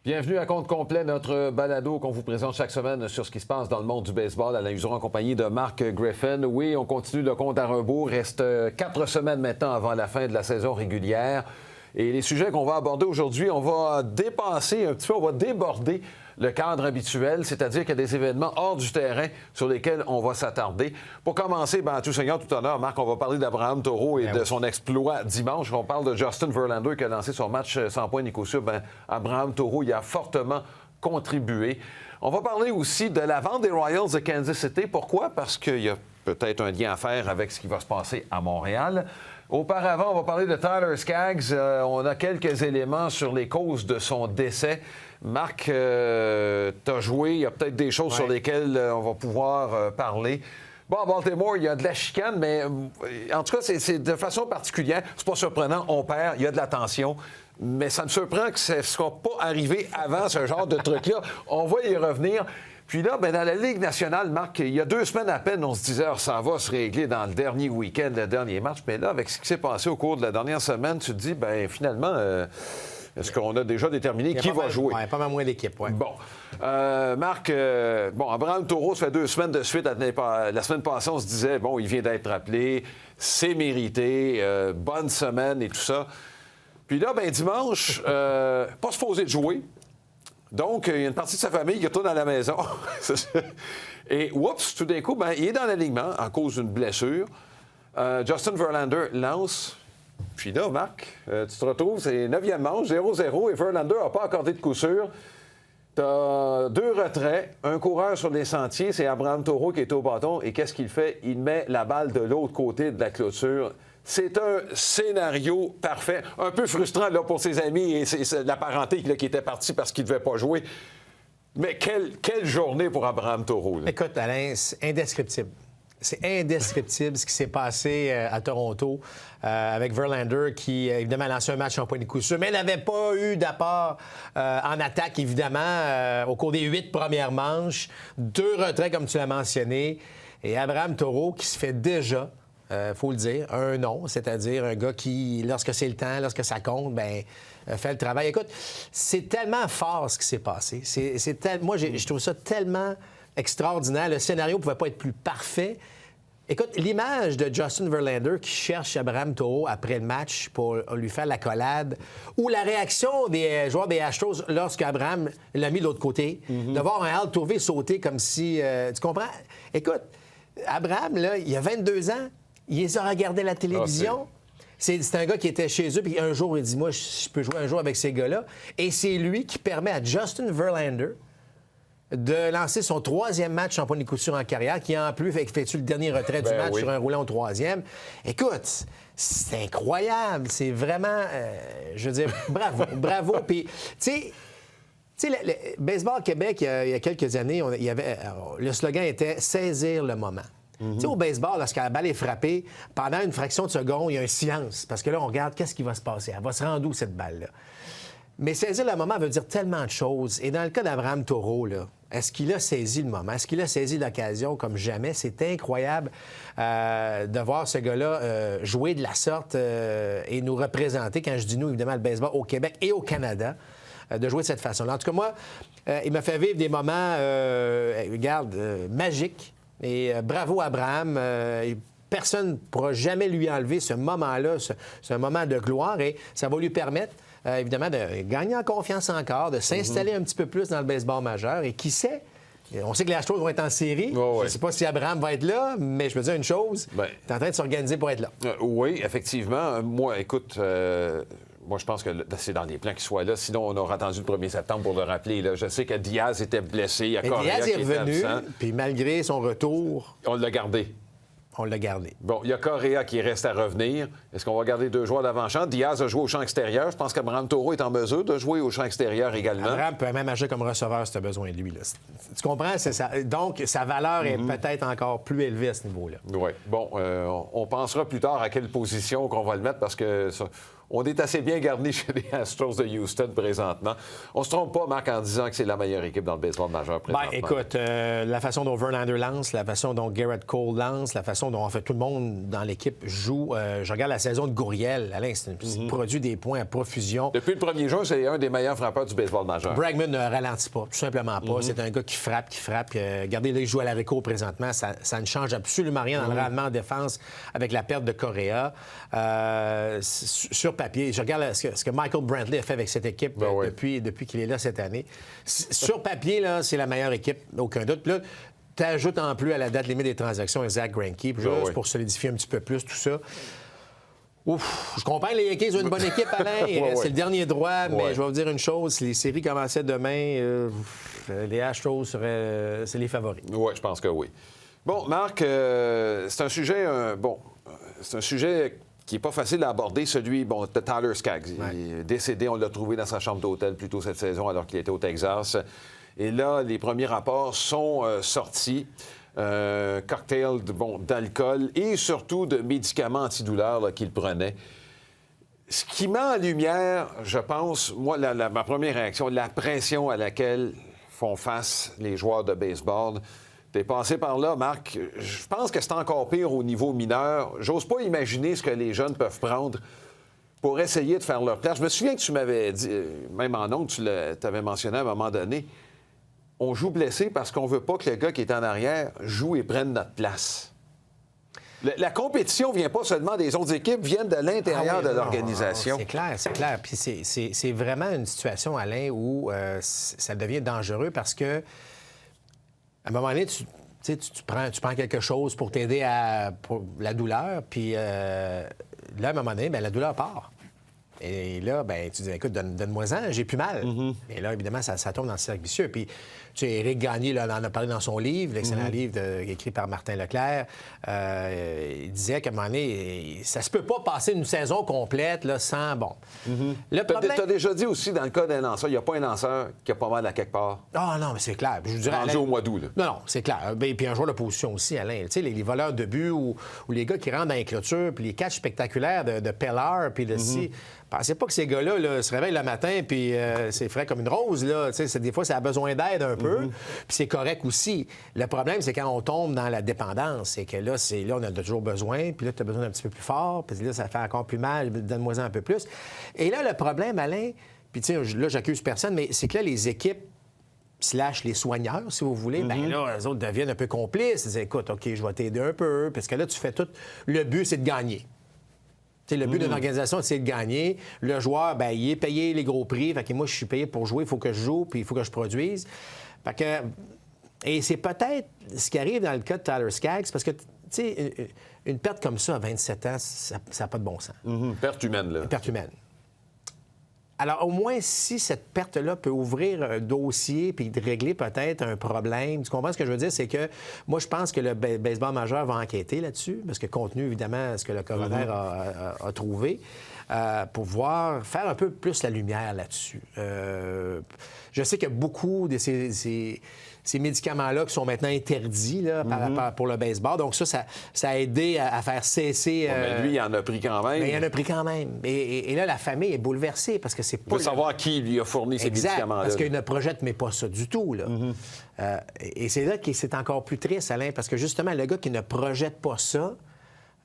Bienvenue à Compte complet, notre balado qu'on vous présente chaque semaine sur ce qui se passe dans le monde du baseball. Alain Useron en compagnie de Marc Griffin. Oui, on continue le compte à rebours. Reste 4 semaines maintenant avant la fin de la saison régulière. Et les sujets qu'on va aborder aujourd'hui, on va dépasser un petit peu, on va déborder le cadre habituel, c'est-à-dire qu'il y a des événements hors du terrain sur lesquels on va s'attarder. Pour commencer, tout seigneur, tout honneur, Marc, on va parler d'Abraham Taureau et de son exploit dimanche. On parle de Justin Verlander qui a lancé son match sans points ni coup sûr. Abraham Taureau y a fortement contribué. On va parler aussi de la vente des Royals de Kansas City. Pourquoi? Parce qu'il y a peut-être un lien à faire avec ce qui va se passer à Montréal. Auparavant, on va parler de Tyler Skaggs. On a quelques éléments sur les causes de son décès. Marc, tu as joué. Il y a peut-être des choses sur lesquelles on va pouvoir parler. Bon, à Baltimore, il y a de la chicane, mais en tout cas, c'est de façon particulière. C'est pas surprenant. On perd, il y a de la tension. Mais ça me surprend que ça ne soit pas arrivé avant ce genre de truc-là. On va y revenir. Puis là, dans la Ligue nationale, Marc, il y a 2 semaines à peine, on se disait ça va se régler dans le dernier week-end, le dernier match. Mais là, avec ce qui s'est passé au cours de la dernière semaine, tu te dis, finalement, est-ce qu'on a déjà déterminé qui va jouer? Oui, pas mal moins d'équipe, oui. Bon. Marc, Abraham Taureau, ça fait 2 semaines de suite. La semaine passée, on se disait, il vient d'être rappelé, c'est mérité, bonne semaine et tout ça. Puis là, dimanche, pas supposé de jouer. Donc, il y a une partie de sa famille qui retourne à la maison. Et, oups, tout d'un coup, il est dans l'alignement à cause d'une blessure. Justin Verlander lance. Puis là, Marc, tu te retrouves, c'est 9e manche, 0-0, et Verlander n'a pas accordé de coup sûr. Tu as 2 retraits, un coureur sur les sentiers, c'est Abraham Taureau qui est au bâton. Et qu'est-ce qu'il fait? Il met la balle de l'autre côté de la clôture. C'est un scénario parfait. Un peu frustrant là, pour ses amis et la parenté qui était partie parce qu'il ne devait pas jouer. Mais quelle journée pour Abraham Taureau. Là. Écoute, Alain, c'est indescriptible. C'est indescriptible ce qui s'est passé à Toronto avec Verlander qui, évidemment, a lancé un match en point de coup sûr, mais n'avait pas eu d'apport en attaque, évidemment, au cours des 8 premières manches. 2 retraits, comme tu l'as mentionné. Et Abraham Taureau qui se fait déjà... faut le dire, un nom, c'est-à-dire un gars qui, lorsque c'est le temps, lorsque ça compte, fait le travail. Écoute, c'est tellement fort ce qui s'est passé. Moi, je trouve ça tellement extraordinaire. Le scénario ne pouvait pas être plus parfait. Écoute, l'image de Justin Verlander qui cherche Abraham Taureau après le match pour lui faire l'accolade, ou la réaction des joueurs des Astros lorsque Abraham l'a mis de l'autre côté, de voir un Altuve sauter comme si... tu comprends? Écoute, Abraham, là, il a 22 ans. Il les a regardés à la télévision. C'est un gars qui était chez eux, puis un jour, il dit, moi, je peux jouer un jour avec ces gars-là. Et c'est lui qui permet à Justin Verlander de lancer son 3e match en point de coup sûr en carrière, qui en plus effectue le dernier retrait du match sur un roulant au 3e. Écoute, c'est incroyable. C'est vraiment, je veux dire, bravo. Puis, tu sais, le Baseball Québec, il y a quelques années, le slogan était « Saisir le moment ». Tu sais, au baseball, lorsque la balle est frappée, pendant une fraction de seconde, il y a un silence. Parce que là, on regarde qu'est-ce qui va se passer. Elle va se rendre où, cette balle-là? Mais saisir le moment veut dire tellement de choses. Et dans le cas d'Abraham Taureau, là, est-ce qu'il a saisi le moment? Est-ce qu'il a saisi l'occasion comme jamais? C'est incroyable de voir ce gars-là jouer de la sorte et nous représenter, quand je dis nous, évidemment, le baseball au Québec et au Canada, de jouer de cette façon-là. En tout cas, moi, il m'a fait vivre des moments, magiques. Et bravo, Abraham. Personne ne pourra jamais lui enlever ce moment-là, ce moment de gloire. Et ça va lui permettre, évidemment, de gagner en confiance encore, de s'installer un petit peu plus dans le baseball majeur. Et qui sait? On sait que les Astros vont être en série. Je ne sais pas si Abraham va être là, mais je peux dire une chose. Tu es en train de s'organiser pour être là. Oui, effectivement. Moi, écoute... Moi, je pense que c'est dans les plans qu'il soit là. Sinon, on aura attendu le 1er septembre pour le rappeler. Là. Je sais que Diaz était blessé. Il y a Correa qui était absent. Puis malgré son retour... On l'a gardé. On l'a gardé. Bon, il y a Correa qui reste à revenir. Est-ce qu'on va garder 2 joueurs d'avant-champ? Diaz a joué au champ extérieur. Je pense qu'Abraham Taureau est en mesure de jouer au champ extérieur également. Abraham peut même agir comme receveur si tu as besoin de lui. Là. Tu comprends? C'est ça. Donc, sa valeur est peut-être encore plus élevée à ce niveau-là. Oui. Bon, on pensera plus tard à quelle position qu'on va le mettre parce que... Ça... On est assez bien garni chez les Astros de Houston présentement. On se trompe pas, Marc, en disant que c'est la meilleure équipe dans le baseball majeur présentement. Ben, écoute, la façon dont Verlander lance, la façon dont Garrett Cole lance, la façon dont, en fait, tout le monde dans l'équipe joue. Je regarde la saison de Gouriel. Alain, c'est produit des points à profusion. Depuis le 1er juin, c'est un des meilleurs frappeurs du baseball majeur. Bregman ne ralentit pas, tout simplement pas. C'est un gars qui frappe. Regardez, il joue à la Ricoh présentement. Ça ne change absolument rien dans le rendement en défense avec la perte de Correa. Sur papier, je regarde ce que Michael Brantley a fait avec cette équipe depuis qu'il est là cette année. Sur papier, là, c'est la meilleure équipe, aucun doute. Puis là, tu ajoutes en plus à la date limite des transactions Zach Greinke, juste pour solidifier un petit peu plus tout ça. Ouf, je comprends, les Yankees ont une bonne équipe, Alain. C'est le dernier droit, mais je vais vous dire une chose. Si les séries commençaient demain, les Astros c'est les favoris. Oui, je pense que oui. Bon, Marc, c'est un sujet... c'est un sujet qui n'est pas facile à aborder, celui de Tyler Skaggs. Il est décédé, on l'a trouvé dans sa chambre d'hôtel plus tôt cette saison alors qu'il était au Texas. Et là, les premiers rapports sont sortis. Cocktail d'alcool et surtout de médicaments antidouleurs qu'il prenait. Ce qui met en lumière, je pense, moi, ma première réaction, la pression à laquelle font face les joueurs de baseball. T'es passé par là, Marc. Je pense que c'est encore pire au niveau mineur. J'ose pas imaginer ce que les jeunes peuvent prendre pour essayer de faire leur place. Je me souviens que tu m'avais dit, même en ondes, tu avais mentionné à un moment donné, on joue blessé parce qu'on veut pas que le gars qui est en arrière joue et prenne notre place. La compétition vient pas seulement des autres équipes, vient de l'intérieur de l'organisation. C'est clair. Puis c'est vraiment une situation, Alain, où ça devient dangereux parce que à un moment donné, tu prends quelque chose pour t'aider pour la douleur, puis là, à un moment donné, la douleur part. Et là, tu dis, écoute, donne-moi-en, j'ai plus mal. Et là, évidemment, ça tombe dans le cercle vicieux. Puis, tu sais, Éric Gagné là, en a parlé dans son livre, l'excellent livre écrit par Martin Leclerc. Il disait qu'à un moment donné, ça se peut pas passer une saison complète là, sans... Le problème... Tu as déjà dit aussi, dans le cas d'un lanceur, il n'y a pas un lanceur qui a pas mal à quelque part. Ah non, mais c'est clair. Je dirais, rendu au mois d'août, là. Non, c'est clair. Puis un joueur de position aussi, Alain. Tu sais, les voleurs de but ou les gars qui rentrent dans les clôtures, puis les catchs spectaculaires de Pellar, puis de si... Pensez pas que ces gars-là là, se réveillent le matin puis c'est frais comme une rose. Là. Des fois, ça a besoin d'aide un peu. Puis c'est correct aussi. Le problème, c'est quand on tombe dans la dépendance. C'est que là, on a toujours besoin. Puis là, tu as besoin d'un petit peu plus fort. Puis là, ça fait encore plus mal. Donne-moi-en un peu plus. Et là, le problème, Alain, puis tu sais, là, j'accuse personne, mais c'est que là, les équipes / les soigneurs, si vous voulez, là, eux autres deviennent un peu complices. Ils disent, écoute, OK, je vais t'aider un peu. Parce que là, tu fais tout. Le but, c'est de gagner. T'sais, le but d'une organisation, c'est de gagner. Le joueur, il est payé les gros prix. Fait que moi, je suis payé pour jouer. Il faut que je joue, puis il faut que je produise. Fait que... Et c'est peut-être ce qui arrive dans le cas de Tyler Skaggs, parce que, tu sais, une perte comme ça à 27 ans, ça n'a pas de bon sens. Perte humaine, là. Une perte humaine. Alors, au moins, si cette perte-là peut ouvrir un dossier puis régler peut-être un problème, tu comprends ce que je veux dire? C'est que moi, je pense que le baseball majeur va enquêter là-dessus, parce que compte tenu, évidemment, ce que le coroner a trouvé, pour pouvoir faire un peu plus la lumière là-dessus. Je sais qu'il y a beaucoup de ces médicaments-là qui sont maintenant interdits là, pour le baseball. Donc ça a aidé à faire cesser... mais lui, il en a pris quand même. Mais il en a pris quand même. Et là, la famille est bouleversée parce que c'est pas... Il veut savoir qui lui a fourni ces médicaments-là. Parce qu'il ne projette mais pas ça du tout. Là. Et c'est là que c'est encore plus triste, Alain, parce que justement, le gars qui ne projette pas ça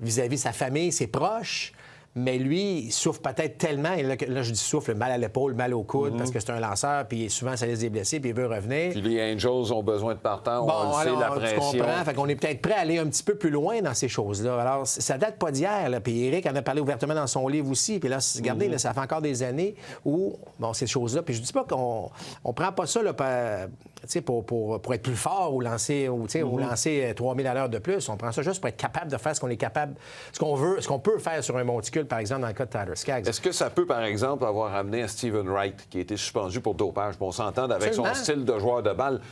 vis-à-vis sa famille, ses proches... Mais lui, il souffre peut-être tellement, et là je dis souffle, mal à l'épaule, mal au coude, parce que c'est un lanceur, puis souvent ça laisse des blessés, puis il veut revenir. Puis les Angels ont besoin de partant, on le sait, la pression. Tu comprends, fait qu'on est peut-être prêt à aller un petit peu plus loin dans ces choses-là. Alors, ça date pas d'hier, là, puis Éric en a parlé ouvertement dans son livre aussi, puis là, regardez, là, ça fait encore des années où, ces choses-là, puis je dis pas qu'on prend pas ça, là, pour être plus fort ou lancer, ou lancer 3000 à l'heure de plus, on prend ça juste pour être capable de faire ce qu'on est capable, ce qu'on peut faire sur un monticule, par exemple, dans le cas de Tyler Skaggs. Est-ce que ça peut, par exemple, avoir amené à Steven Wright, qui a été suspendu pour dopage? On s'entend avec son style de joueur de balle.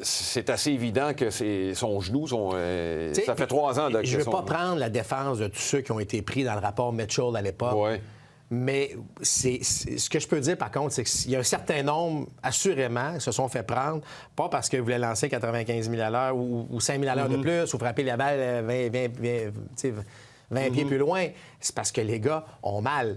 C'est assez évident que son genou, ça fait 3 ans... Je ne veux pas prendre la défense de tous ceux qui ont été pris dans le rapport Mitchell à l'époque. Oui. Mais ce que je peux dire, par contre, c'est qu'il y a un certain nombre, assurément, qui se sont fait prendre, pas parce qu'ils voulaient lancer 95 000 à l'heure ou 5 000 à l'heure de plus, ou frapper la balle 20 pieds plus loin. C'est parce que les gars ont mal.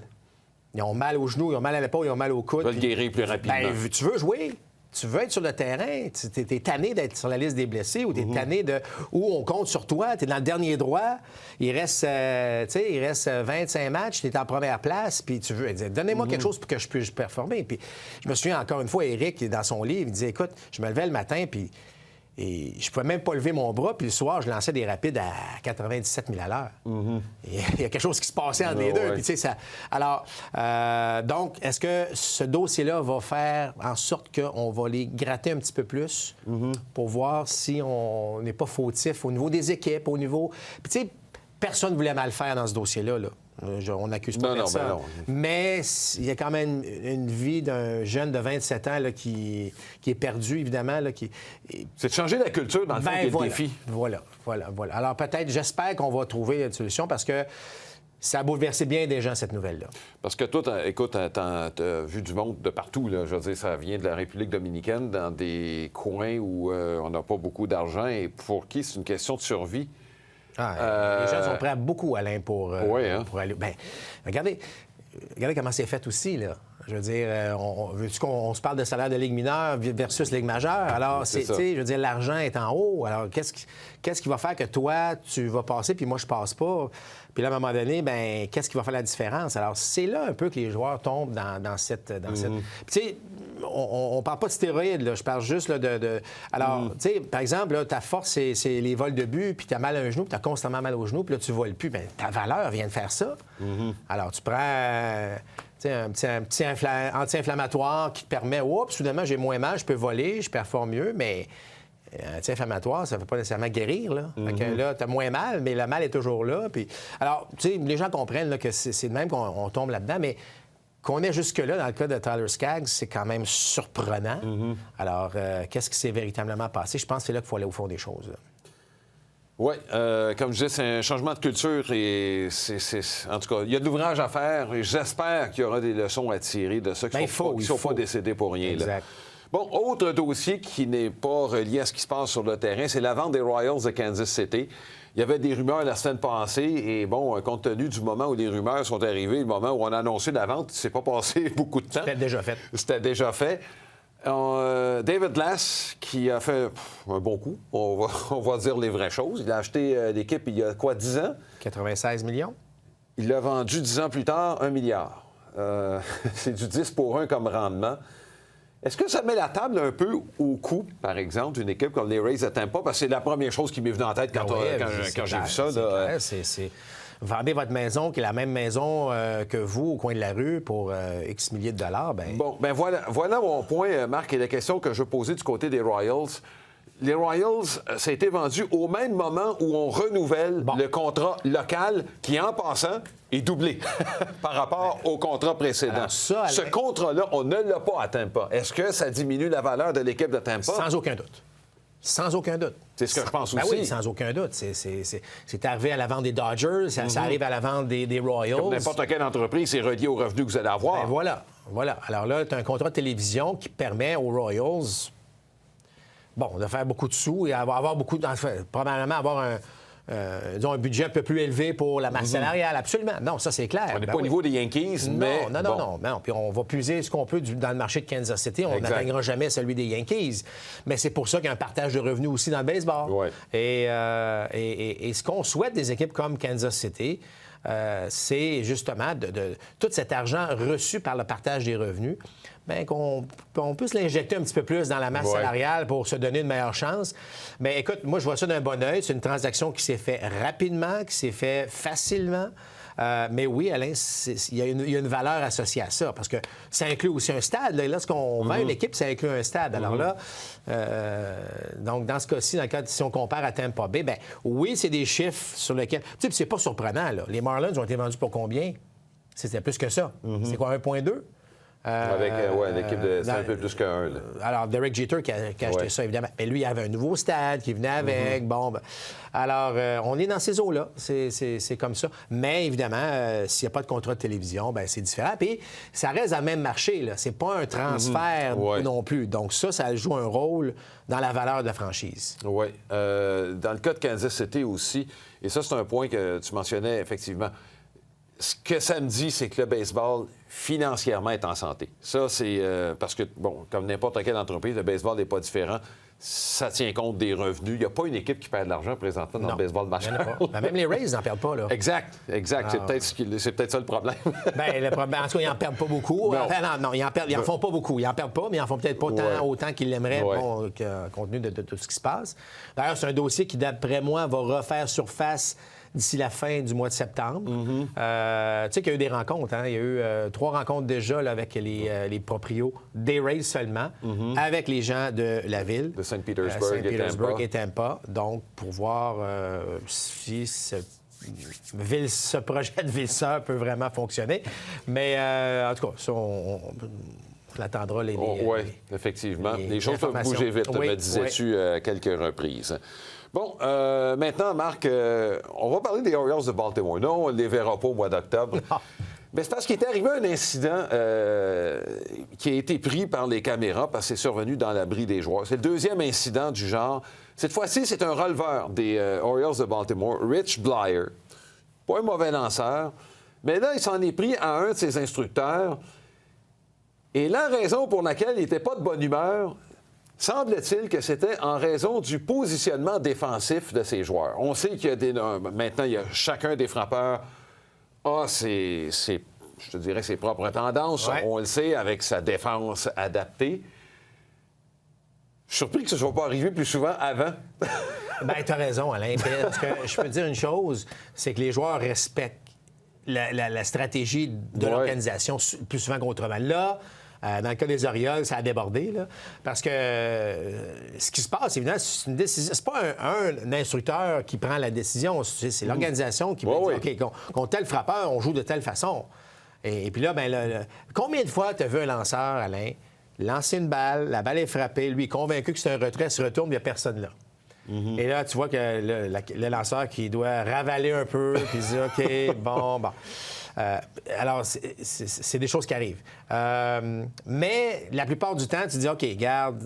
Ils ont mal aux genoux, ils ont mal à l'épaule, ils ont mal au coude. Ils veulent guérir plus rapidement. Ben, tu veux jouer. Tu veux être sur le terrain. Tu es tanné d'être sur la liste des blessés ou tu es tanné de où on compte sur toi. Tu es dans le dernier droit. Il reste 25 matchs. Tu es en première place. Puis tu veux dire, donnez-moi quelque chose pour que je puisse performer. Puis je me souviens encore une fois, Éric, dans son livre, il disait, écoute, je me levais le matin, puis je pouvais même pas lever mon bras. Puis le soir, je lançais des rapides à 97 000 à l'heure. Il y a quelque chose qui se passait entre les deux. Puis, tu sais, ça... Alors, donc, est-ce que ce dossier-là va faire en sorte qu'on va les gratter un petit peu plus pour voir si on n'est pas fautif au niveau des équipes, au niveau... Puis, tu sais, personne ne voulait mal faire dans ce dossier-là, là. On n'accuse pas personne. Non. Mais il y a quand même une vie d'un jeune de 27 ans là, qui est perdu, évidemment. Là, C'est de changer la culture, dans le fond, qui est le défi. Voilà. Alors peut-être, j'espère qu'on va trouver une solution parce que ça a bouleversé bien des gens, cette nouvelle-là. Parce que toi, écoute, t'as vu du monde de partout. Là. Je veux dire, ça vient de la République dominicaine, dans des coins où on n'a pas beaucoup d'argent et pour qui c'est une question de survie. Les gens sont prêts beaucoup, Alain, pour aller. Bien, regardez comment c'est fait aussi, là. Je veux dire, veux-tu qu'on se parle de salaire de Ligue mineure versus Ligue majeure? Alors, je veux dire, l'argent est en haut. Alors, qu'est-ce qui va faire que toi, tu vas passer, puis moi, je passe pas? Puis là, à un moment donné, bien, qu'est-ce qui va faire la différence? Alors, c'est là un peu que les joueurs tombent dans cette... Puis, tu sais, on parle pas de stéroïdes, là. Je parle juste là, Alors, tu sais, par exemple, là, ta force, c'est les vols de but, puis tu as mal à un genou, puis tu as constamment mal au genou, puis là, tu voles plus. Bien, ta valeur vient de faire ça. Alors, tu prends un petit anti-inflammatoire qui te permet, soudainement, j'ai moins mal, je peux voler, je performe mieux, mais un anti-inflammatoire, ça ne veut pas nécessairement guérir, là. Fait que là, tu as moins mal, mais le mal est toujours là. Puis... Alors, tu sais, les gens comprennent là, que c'est de même qu'on tombe là-dedans, mais qu'on est jusque-là, dans le cas de Tyler Skaggs, c'est quand même surprenant. Alors, qu'est-ce qui s'est véritablement passé? Je pense que c'est là qu'il faut aller au fond des choses. Oui, comme je disais, c'est un changement de culture et en tout cas, il y a de l'ouvrage à faire et j'espère qu'il y aura des leçons à tirer de ça qui ne sont pas décédés pour rien. Exact. Là. Bon, autre dossier qui n'est pas relié à ce qui se passe sur le terrain, c'est la vente des Royals de Kansas City. Il y avait des rumeurs la semaine passée et, bon, compte tenu du moment où les rumeurs sont arrivées, le moment où on a annoncé la vente, il ne s'est pas passé beaucoup de temps. C'était déjà fait. David Glass, qui a fait un bon coup, on va dire les vraies choses. Il a acheté l'équipe il y a 10 ans? 96 millions. Il l'a vendu 10 ans plus tard, 1 milliard. C'est du 10 pour 1 comme rendement. Est-ce que ça met la table un peu au coût, par exemple, d'une équipe comme les Rays de Tampa? Parce que c'est la première chose qui m'est venue en tête quand j'ai vu ça. Vendez votre maison, qui est la même maison que vous, au coin de la rue, pour X milliers de dollars. Bon, voilà mon point, Marc, et la question que je veux poser du côté des Royals. Les Royals, ça a été vendu au même moment où on renouvelle le contrat local qui, en passant, est doublé par rapport au contrat précédent. Ce contrat-là, on ne l'a pas à Tampa. Est-ce que ça diminue la valeur de l'équipe de Tampa? Sans aucun doute. Sans aucun doute. C'est ce que je pense aussi. Oui, sans aucun doute. C'est arrivé à la vente des Dodgers, ça arrive à la vente des Royals. Comme n'importe quelle entreprise, c'est relié aux revenus que vous allez avoir. Voilà. Alors là, tu as un contrat de télévision qui permet aux Royals, de faire beaucoup de sous et avoir beaucoup... probablement avoir un budget un peu plus élevé pour la masse salariale. Absolument. Non, ça, c'est clair. On n'est pas au niveau des Yankees, mais... Non. Puis on va puiser ce qu'on peut dans le marché de Kansas City. On n'atteindra jamais celui des Yankees. Mais c'est pour ça qu'il y a un partage de revenus aussi dans le baseball. Ouais. Et ce qu'on souhaite des équipes comme Kansas City, c'est justement de tout cet argent reçu par le partage des revenus, qu'on puisse l'injecter un petit peu plus dans la masse salariale pour se donner une meilleure chance. Mais écoute, moi, je vois ça d'un bon œil. C'est une transaction qui s'est faite rapidement, qui s'est faite facilement. Mais oui, Alain, il y a une valeur associée à ça, parce que ça inclut aussi un stade. Là, lorsqu'on vend une équipe, ça inclut un stade. Alors là, donc dans ce cas-ci, si on compare à Tampa Bay, oui, c'est des chiffres sur lesquels... Tu sais, c'est pas surprenant, là. Les Marlins ont été vendus pour combien? C'était plus que ça. C'est quoi, 1,2? Avec l'équipe de... C'est un peu plus qu'un. Alors, Derek Jeter qui a acheté ça, évidemment. Mais lui, il avait un nouveau stade qui venait avec. Alors, on est dans ces eaux-là. C'est comme ça. Mais évidemment, s'il n'y a pas de contrat de télévision, c'est différent. Puis, ça reste dans le même marché, là. C'est pas un transfert non plus. Donc, ça joue un rôle dans la valeur de la franchise. Oui. Dans le cas de Kansas City aussi, et ça, c'est un point que tu mentionnais, effectivement. Ce que ça me dit, c'est que le baseball, financièrement, est en santé. Ça, c'est parce que, bon, comme n'importe quelle entreprise, le baseball n'est pas différent. Ça tient compte des revenus. Il n'y a pas une équipe qui perd de l'argent présentement dans le baseball majeur. Ben, même les Rays n'en perdent pas, là. Exact. C'est peut-être ça le problème. Bien, le problème, en tout cas, ils n'en perdent pas beaucoup. Non. Enfin, non, ils en font pas beaucoup. Ils n'en perdent pas, mais ils n'en font peut-être pas autant qu'ils l'aimeraient, bon, compte tenu de tout ce qui se passe. D'ailleurs, c'est un dossier qui, d'après moi, va refaire surface d'ici la fin du mois de septembre. Tu sais qu'il y a eu des rencontres. Hein? Il y a eu 3 rencontres déjà là, avec les proprios des Rays seulement, avec les gens de la ville. De Saint-Pétersbourg et Tampa. Donc, pour voir si ce projet de ville-sœur peut vraiment fonctionner. Mais en tout cas, ça, on attendra les oui, effectivement. Les choses peuvent bouger vite, me disais-tu à quelques reprises. Bon, maintenant, Marc, on va parler des Orioles de Baltimore. Non, on ne les verra pas au mois d'octobre. Mais c'est parce qu'il est arrivé un incident qui a été pris par les caméras parce que c'est survenu dans l'abri des joueurs. C'est le 2e incident du genre. Cette fois-ci, c'est un releveur des Orioles de Baltimore, Rich Blyer. Pas un mauvais lanceur. Mais là, il s'en est pris à un de ses instructeurs. Et la raison pour laquelle il n'était pas de bonne humeur, semble-t-il que c'était en raison du positionnement défensif de ses joueurs. On sait qu'il y a maintenant, il y a chacun des frappeurs a je te dirais, ses propres tendances. Ouais. On le sait, avec sa défense adaptée. Je suis surpris que ce ne soit pas arrivé plus souvent avant. Bien, tu as raison, Alain. Parce que je peux te dire une chose, c'est que les joueurs respectent la stratégie de l'organisation plus souvent qu'autrement. Là, dans le cas des Orioles, ça a débordé, là, parce que ce qui se passe, évidemment, c'est une décision. C'est pas un instructeur qui prend la décision, c'est l'organisation qui va dire, OK, contre tel frappeur, on joue de telle façon. Et puis là, ben, combien de fois tu as vu un lanceur, Alain, lancer une balle, la balle est frappée, lui, convaincu que c'est un retrait, se retourne, il n'y a personne là. Et là, tu vois que le lanceur qui doit ravaler un peu, puis il dit, OK, bon. Alors, c'est des choses qui arrivent. Mais la plupart du temps, tu dis, OK, garde.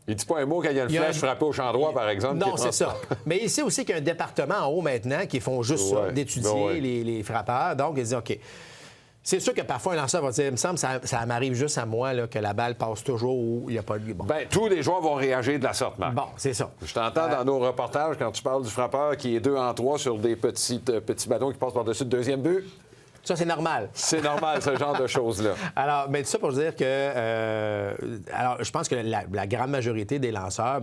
Il dit pas un mot quand il y a une flèche frappée au champ droit, par exemple. Non, c'est ça. Mais il sait aussi qu'il y a un département en haut maintenant qui font juste ça, d'étudier les frappeurs. Donc, il dit, OK. C'est sûr que parfois, un lanceur va dire, il me semble que ça m'arrive juste à moi là, que la balle passe toujours où il n'y a pas de... Bon. Bien, tous les joueurs vont réagir de la sorte, Marc. Bon, c'est ça. Je t'entends dans nos reportages quand tu parles du frappeur qui est 2 en 3 sur des petits ballons qui passent par-dessus le 2e but. Ça, c'est normal. C'est normal, ce genre de choses-là. Alors, mais tout ça pour dire que... alors, je pense que la grande majorité des lanceurs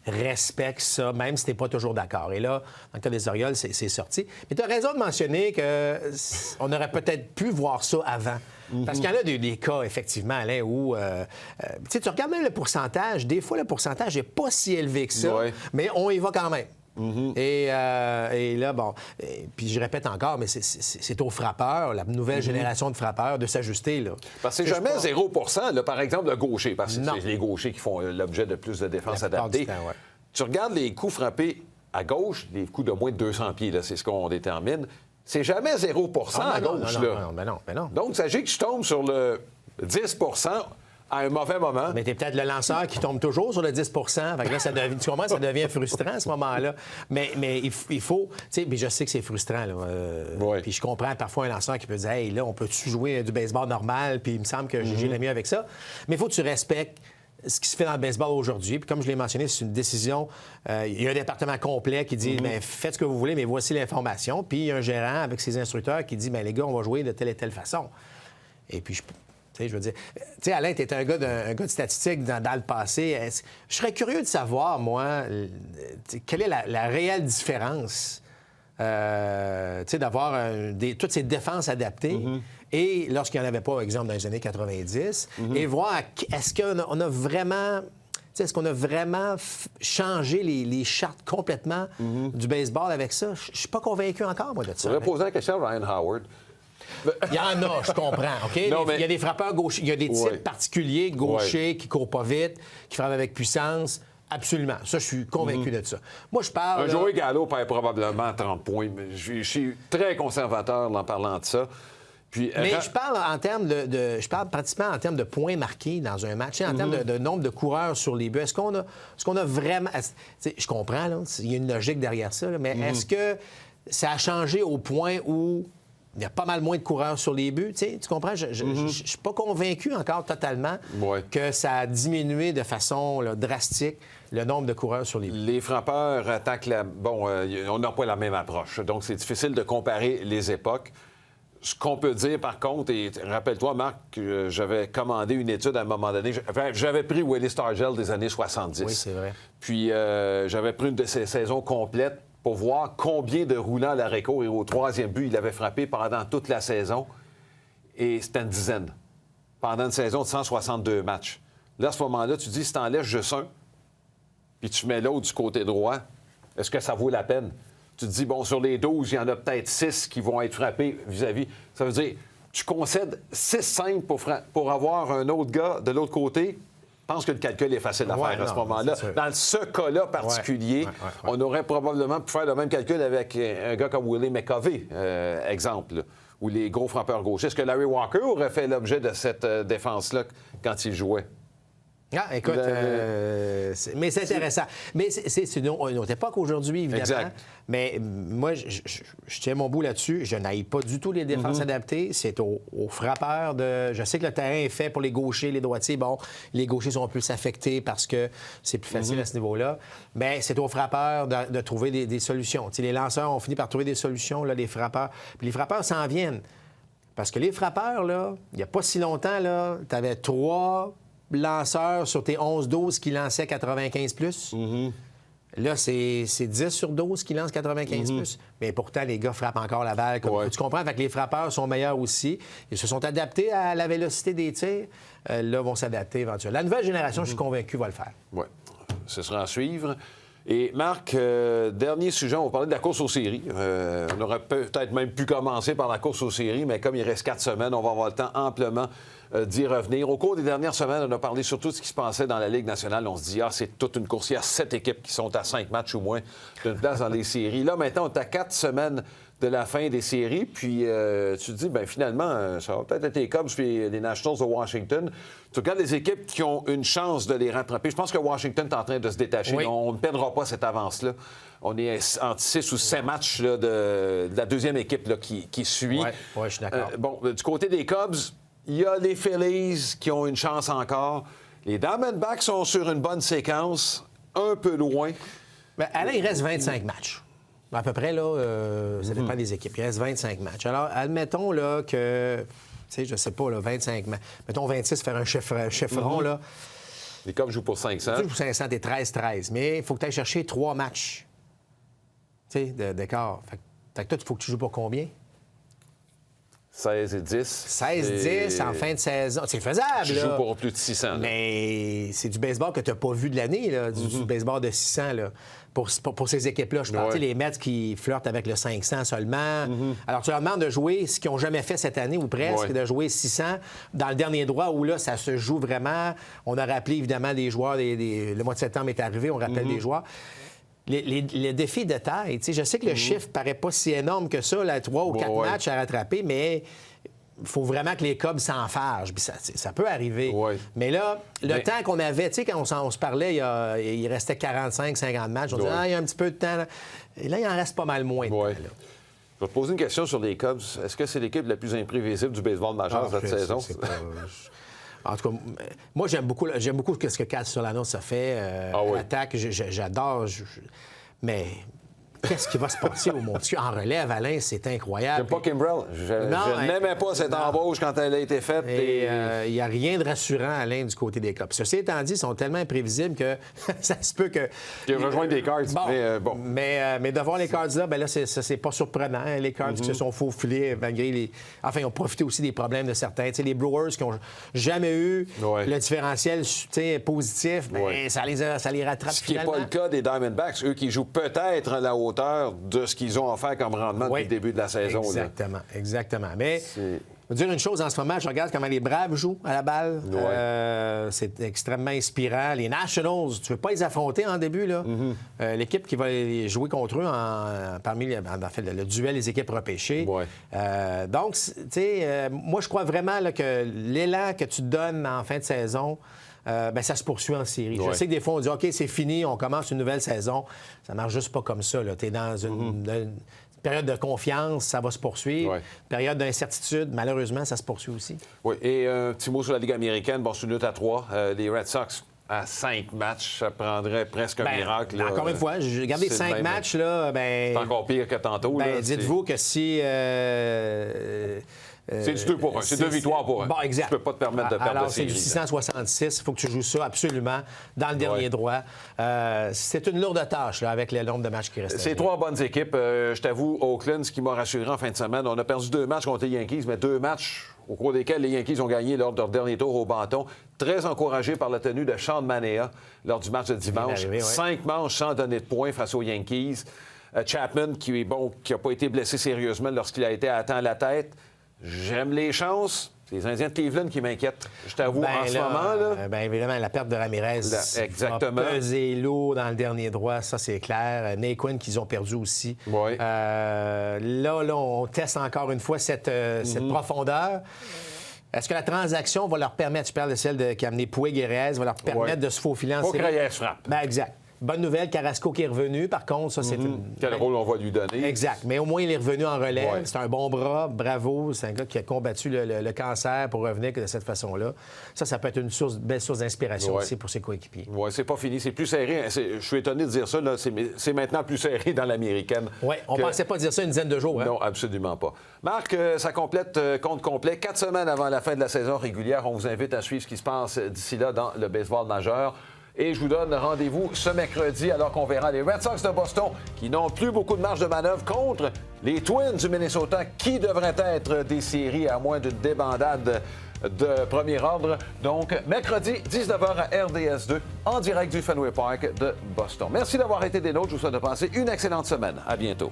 respectent ça, même si tu n'es pas toujours d'accord. Et là, dans le cas des Orioles, c'est sorti. Mais tu as raison de mentionner qu'on aurait peut-être pu voir ça avant. Parce qu'il y en a des cas, effectivement, Alain, où... tu regardes même le pourcentage. Des fois, le pourcentage n'est pas si élevé que ça, mais on y va quand même. Et là, bon, puis je répète encore, mais c'est aux frappeurs, la nouvelle génération de frappeurs, de s'ajuster. Là. Parce que c'est jamais 0%, là, par exemple, le gaucher, parce que c'est les gauchers qui font l'objet de plus de défense adaptée. Tu regardes les coups frappés à gauche, les coups de moins de 200 pieds, là, c'est ce qu'on détermine, c'est jamais 0% à gauche. Non. Donc, il s'agit que je tombe sur le 10 à un mauvais moment. Mais t'es peut-être le lanceur qui tombe toujours sur le 10 Fait que là, tu comprends, ça devient frustrant à ce moment-là. Mais il faut... Tu sais, mais je sais que c'est frustrant, là. Puis je comprends parfois un lanceur qui peut dire « Hey, là, on peut-tu jouer du baseball normal? » Puis il me semble que j'irai mieux avec ça. Mais il faut que tu respectes ce qui se fait dans le baseball aujourd'hui. Puis comme je l'ai mentionné, c'est une décision... il y a un département complet qui dit faites ce que vous voulez, mais voici l'information. » Puis il y a un gérant avec ses instructeurs qui dit « Les gars, on va jouer de telle et telle façon. » Et puis je veux dire, tu sais, Alain, tu es un gars de statistiques dans le passé. Je serais curieux de savoir, moi, quelle est la réelle différence, tu sais, d'avoir toutes ces défenses adaptées et lorsqu'il n'y en avait pas, par exemple, dans les années 90, et voir est-ce qu'on a vraiment... Est-ce qu'on a vraiment changé les chartes complètement du baseball avec ça? Je ne suis pas convaincu encore, moi, de ça. Je voudrais poser la question à Ryan Howard. Il y en a, je comprends, OK? Non, mais... Il y a des frappeurs gauchers, il y a des types particuliers gauchers qui courent pas vite, qui frappent avec puissance. Absolument. Ça, je suis convaincu de ça. Moi, je parle... Joey Gallo perd probablement 30 points. Mais je suis très conservateur en parlant de ça. Puis, mais je parle en termes je parle pratiquement en termes de points marqués dans un match, en termes de nombre de coureurs sur les buts. Est-ce qu'on a vraiment... Je comprends, là, il y a une logique derrière ça, là, mais est-ce que ça a changé au point où... Il y a pas mal moins de coureurs sur les buts. Tu comprends? Je ne suis pas convaincu encore totalement que ça a diminué de façon drastique le nombre de coureurs sur les buts. Les frappeurs attaquent on n'a pas la même approche. Donc, c'est difficile de comparer les époques. Ce qu'on peut dire, par contre, et rappelle-toi, Marc, que j'avais commandé une étude à un moment donné. J'avais pris Willie Stargell des années 70. Oui, c'est vrai. Puis, j'avais pris une de ses saisons complètes pour voir combien de roulants à l'arrêt-court et au troisième but il avait frappé pendant toute la saison. Et c'était une dizaine. Pendant une saison de 162 matchs. Là, à ce moment-là, tu dis, si tu enlèves juste un, puis tu mets l'autre du côté droit, est-ce que ça vaut la peine? Tu te dis, bon, sur les 12, il y en a peut-être 6 qui vont être frappés vis-à-vis. Ça veut dire, tu concèdes 6 simples pour avoir un autre gars de l'autre côté. Je pense que le calcul est facile à faire à ce moment-là. Dans ce cas-là particulier, on aurait probablement pu faire le même calcul avec un gars comme Willie McCovey, exemple, ou les gros frappeurs gauchers. Est-ce que Larry Walker aurait fait l'objet de cette défense-là quand il jouait? Ah, écoute, mais c'est intéressant. Mais c'est une autre époque aujourd'hui, évidemment. Exact. Mais moi, je tiens mon bout là-dessus. Je n'haïs pas du tout les défenses adaptées. C'est aux frappeurs de... Je sais que le terrain est fait pour les gauchers, les droitiers. Bon, les gauchers sont plus affectés parce que c'est plus facile à ce niveau-là. Mais c'est aux frappeurs de trouver des solutions. T'sais, les lanceurs ont fini par trouver des solutions, là, les frappeurs. Puis les frappeurs s'en viennent. Parce que les frappeurs, là, il n'y a pas si longtemps, là, tu avais 3... lanceurs sur tes 11-12 qui lançaient 95+. Là, c'est 10 sur 12 qui lancent 95+. Mais pourtant, les gars frappent encore la balle. Tu comprends? Fait que les frappeurs sont meilleurs aussi. Ils se sont adaptés à la vélocité des tirs. Là, vont s'adapter éventuellement. La nouvelle génération, je suis convaincu, va le faire. Oui. Ce sera à suivre. Et Marc, dernier sujet, on va parler de la course aux séries. On aurait peut-être même pu commencer par la course aux séries, mais comme il reste 4 semaines, on va avoir le temps amplement d'y revenir. Au cours des dernières semaines, on a parlé surtout de ce qui se passait dans la Ligue nationale. On se dit, c'est toute une course. Il y a 7 équipes qui sont à 5 matchs ou moins d'une place dans les séries. Là, maintenant, on est à 4 semaines de la fin des séries. Puis, tu te dis, finalement, ça va peut-être être les Cubs et les Nationals de Washington. Tu regardes les équipes qui ont une chance de les rattraper. Je pense que Washington est en train de se détacher. Oui. On ne perdra pas cette avance-là. On est entre 6 ou 7 matchs là, de la deuxième équipe là, qui suit. Oui, je suis d'accord. Du côté des Cubs, il y a les Phillies qui ont une chance encore. Les Diamondbacks sont sur une bonne séquence, un peu loin. Bien, Alain, il reste 25 matchs. À peu près, là, ça dépend des équipes. Il reste 25 matchs. Alors, admettons là, que, tu sais, je sais pas, là, 25 matchs. Mettons 26, faire un chiffron, là. Les Cubs jouent pour 500. Tu joues pour 500, t'es 13-13. Mais il faut que tu ailles chercher 3 matchs, tu sais, d'écart. Fait que toi, il faut que tu joues pour combien? 16 et 10. 16-10 en fin de saison. C'est faisable, Tu là. joues pour plus de 600. Là. Mais c'est du baseball que tu n'as pas vu de l'année, là, du baseball de 600, là. Pour ces équipes-là, je parle, les Mets qui flirtent avec le 500 seulement. Alors, tu leur demandes de jouer ce qu'ils n'ont jamais fait cette année, ou presque, de jouer 600 dans le dernier droit, où là, ça se joue vraiment. On a rappelé, évidemment, des joueurs, le mois de septembre est arrivé, on rappelle des joueurs. Les défis de taille, je sais que le chiffre paraît pas si énorme que ça, là, 3 ou 4 matchs à rattraper, mais il faut vraiment que les Cubs s'enfargent. Puis ça peut arriver. Mais là, le temps qu'on avait, tu sais, quand on se parlait, il restait 45-50 matchs, on disait, il y a un petit peu de temps. Là. Et là, il en reste pas mal moins de temps. Là. Je vais te poser une question sur les Cubs. Est-ce que c'est l'équipe la plus imprévisible du baseball majeur cette saison? En tout cas, moi, j'aime beaucoup ce que Cal Solano ça fait. L'attaque, j'adore. Mais qu'est-ce qui va se passer au Montieu? En relève, Alain, c'est incroyable. J'aime pas Kimbrell. Je n'aimais pas cette embauche quand elle a été faite. Il n'y a rien de rassurant, Alain, du côté des Cubs. Ceci étant dit, ils sont tellement imprévisibles que ça se peut que... Ils rejoignent des Cards. Mais de voir les Cards là, là, c'est pas surprenant. Hein, les Cards qui se sont faufilés malgré les... Enfin, ils ont profité aussi des problèmes de certains. T'sais, les Brewers qui n'ont jamais eu le différentiel positif, mais ça les rattrape Ce qui n'est pas le cas des Diamondbacks, eux qui jouent peut-être à la hauteur de ce qu'ils ont offert comme rendement depuis le début de la saison. Exactement. Mais je veux dire une chose, en ce moment, je regarde comment les Braves jouent à la balle. C'est extrêmement inspirant. Les Nationals, tu ne veux pas les affronter en début, là. L'équipe qui va jouer contre eux parmi le duel des équipes repêchées. Donc, tu sais, moi, je crois vraiment là, que l'élan que tu donnes en fin de saison, ça se poursuit en série. Je sais que des fois, on dit « OK, c'est fini, on commence une nouvelle saison ». Ça marche juste pas comme ça. Tu es dans une Période de confiance, ça va se poursuivre. Ouais. Période d'incertitude, malheureusement, ça se poursuit aussi. Oui, et un petit mot sur la Ligue américaine. Bon, c'est une lutte à 3. Les Red Sox, à 5 matchs, ça prendrait presque un miracle. Là. Encore une fois, regardez 5 matchs, là, c'est encore pire que tantôt. Là, dites-vous que si... c'est du 2 pour 1. C'est 2 victoires pour 1. Bon, exact. Tu peux pas te permettre de perdre alors, la c'est série. du 666. Il faut que tu joues ça absolument dans le dernier droit. C'est une lourde tâche là, avec le nombre de matchs qui restent. C'est 3 bonnes équipes. Je t'avoue, Oakland, ce qui m'a rassuré en fin de semaine, on a perdu 2 matchs contre les Yankees, mais 2 matchs au cours desquels les Yankees ont gagné lors de leur dernier tour au bâton. Très encouragé par la tenue de Sean Manaea lors du match de dimanche. 5 manches sans donner de points face aux Yankees. Chapman, qui n'a pas été blessé sérieusement lorsqu'il a été atteint à la tête. J'aime les chances. C'est les Indiens de Cleveland qui m'inquiètent. Je t'avoue, en ce moment, là... Bien évidemment, la perte de Ramirez exactement. va peser lourd dans le dernier droit, ça, c'est clair. Naquin qu'ils ont perdu aussi. Oui. Là, on teste encore une fois cette profondeur. Est-ce que la transaction va leur permettre, je parle de celle qui a amené Puig et Reyes, va leur permettre de se faufiler en série? Faut que Reyes frappe. Ben, exact. Bonne nouvelle, Carrasco qui est revenu. Par contre, ça, c'est Quel rôle on va lui donner? Exact. Mais au moins, il est revenu en relève. Ouais. C'est un bon bras. Bravo. C'est un gars qui a combattu le cancer pour revenir de cette façon-là. Ça peut être une belle source d'inspiration aussi pour ses coéquipiers. Oui, c'est pas fini. C'est plus serré. Je suis étonné de dire ça. Là. C'est maintenant plus serré dans l'américaine. Oui, on ne pensait pas dire ça une dizaine de jours. Hein? Non, absolument pas. Marc, ça complète compte complet. 4 semaines avant la fin de la saison régulière. On vous invite à suivre ce qui se passe d'ici là dans le baseball majeur. Et je vous donne rendez-vous ce mercredi alors qu'on verra les Red Sox de Boston qui n'ont plus beaucoup de marge de manœuvre contre les Twins du Minnesota qui devraient être des séries à moins d'une débandade de premier ordre. Donc, mercredi, 19h à RDS2 en direct du Fenway Park de Boston. Merci d'avoir été des nôtres. Je vous souhaite de passer une excellente semaine. À bientôt.